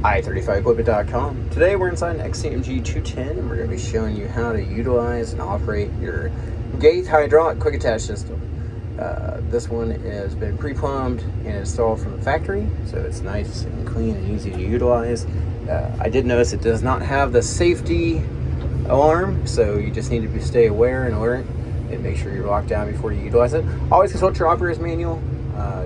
i35equipment.com. Today we're inside an XCMG 210 and we're going to be showing you how to utilize and operate your Geith hydraulic quick attach system. This one has been pre-plumbed and installed from the factory, so it's nice and clean and easy to utilize. I did notice it does not have the safety alarm, so you just need to stay aware and alert and make sure you're locked down before you utilize it. Always consult your operator's manual.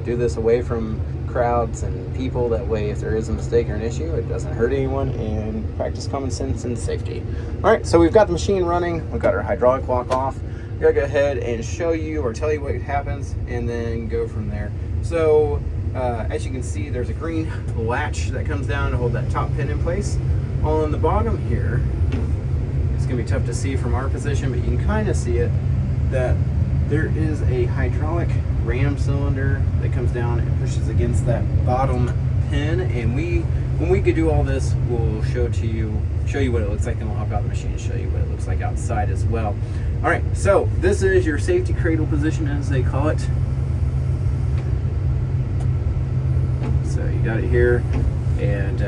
Do this away from crowds and people. That way, if there is a mistake or an issue, it doesn't hurt anyone, and practice common sense and safety. All right, so we've got the machine running. We've got our hydraulic lock off. I'm gonna go ahead and show you or tell you what happens and then go from there. So as you can see, there's a green latch that comes down to hold that top pin in place. On the bottom here, it's gonna be tough to see from our position, but you can kind of see it, that there is a hydraulic ram cylinder that comes down and pushes against that bottom pin, and when we could do all this, we'll show you what it looks like, and we'll hop out the machine and show you what it looks like outside as well. All right, so this is your safety cradle position, as they call it. So you got it here, and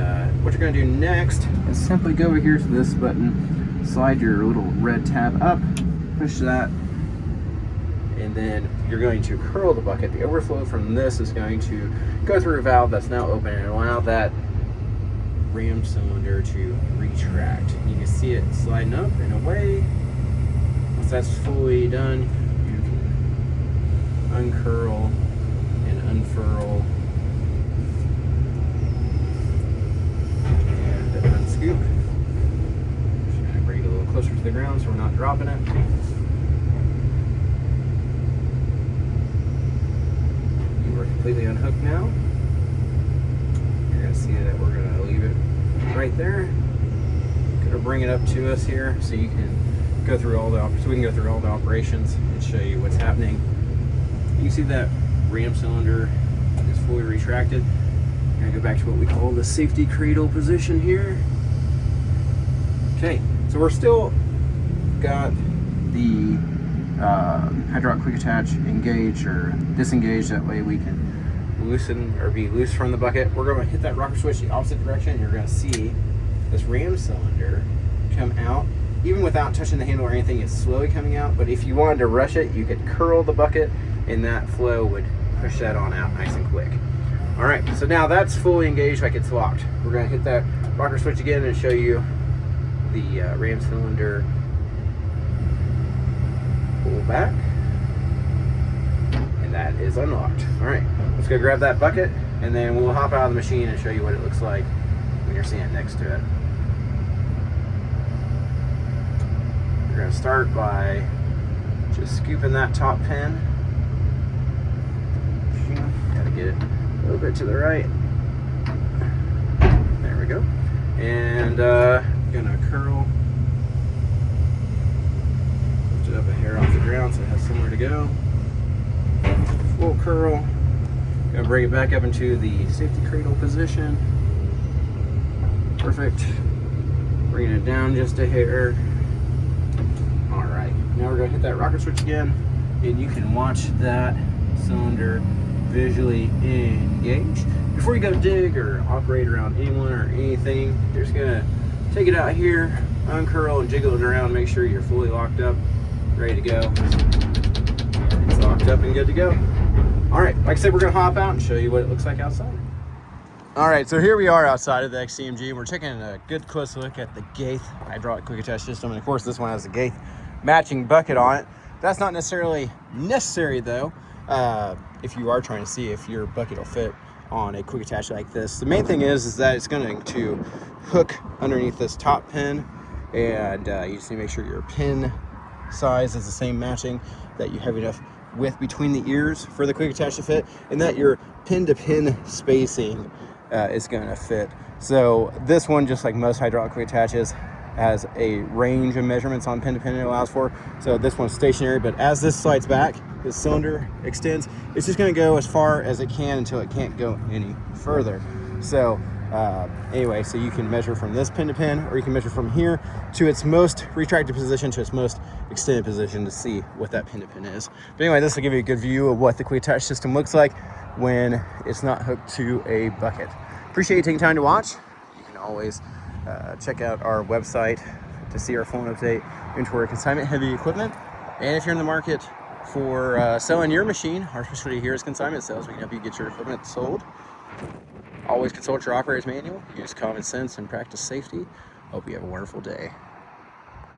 what you're going to do next is simply go over here to this button, slide your little red tab up, push that, and then you're going to curl the bucket. The overflow from this is going to go through a valve that's now open and allow that ram cylinder to retract. You can see it sliding up and away. Once that's fully done, you can uncurl and unfurl and unscoop. Just going to bring it a little closer to the ground so we're not dropping it. Completely unhooked now. You're going to see that we're going to leave it right there. Going to bring it up to us here so you can go through all the operations and show you what's happening. You can see that ram cylinder is fully retracted. We're going to go back to what we call the safety cradle position here. Okay, so we're still got the hydraulic quick attach engaged or disengaged. That way we can loosen or be loose from the bucket. We're going to hit that rocker switch the opposite direction, and you're going to see this ram cylinder come out. Even without touching the handle or anything, it's slowly coming out, but if you wanted to rush it, you could curl the bucket and that flow would push that on out nice and quick. All right, so now that's fully engaged, like it's locked. We're going to hit that rocker switch again and show you the ram cylinder pull back, and that is unlocked. All right, let's go grab that bucket, and then we'll hop out of the machine and show you what it looks like when you're seeing it next to it. We're going to start by just scooping that top pin. Got to get it a little bit to the right. There we go. And gonna curl. Up a hair off the ground so it has somewhere to go. Full curl. Gonna bring it back up into the safety cradle position. Perfect. Bringing it down just a hair. Alright, now we're gonna hit that rocker switch again, and you can watch that cylinder visually engage. Before you go dig or operate around anyone or anything, you're just gonna take it out here, uncurl and jiggle it around, make sure you're fully locked up, ready to go. It's locked up and good to go. All right, like I said, we're gonna hop out and show you what it looks like outside. All right, so here we are outside of the XCMG. We're taking a good close look at the Geith hydraulic quick attach system. And of course, this one has a Geith matching bucket on it. That's not necessarily necessary though, if you are trying to see if your bucket will fit on a quick attach like this. The main thing is that it's going to hook underneath this top pin, and you just need to make sure your pin size is the same matching, that you have enough width between the ears for the quick attach to fit, and that your pin to pin spacing is going to fit. So this one, just like most hydraulic quick attaches, has a range of measurements on pin to pin it allows for. So this one's stationary, but as this slides back, this cylinder extends, it's just going to go as far as it can until it can't go any further. So anyway, so you can measure from this pin to pin, or you can measure from here to its most retracted position to its most extended position to see what that pin to pin is. But anyway, this will give you a good view of what the quick attach system looks like when it's not hooked to a bucket. Appreciate you taking time to watch. always check out our website to see our phone update inventory consignment heavy equipment. And if you're in the market for selling your machine, our specialty here is consignment sales. We can help you get your equipment sold. Always consult your operator's manual, use common sense, and practice safety. Hope you have a wonderful day.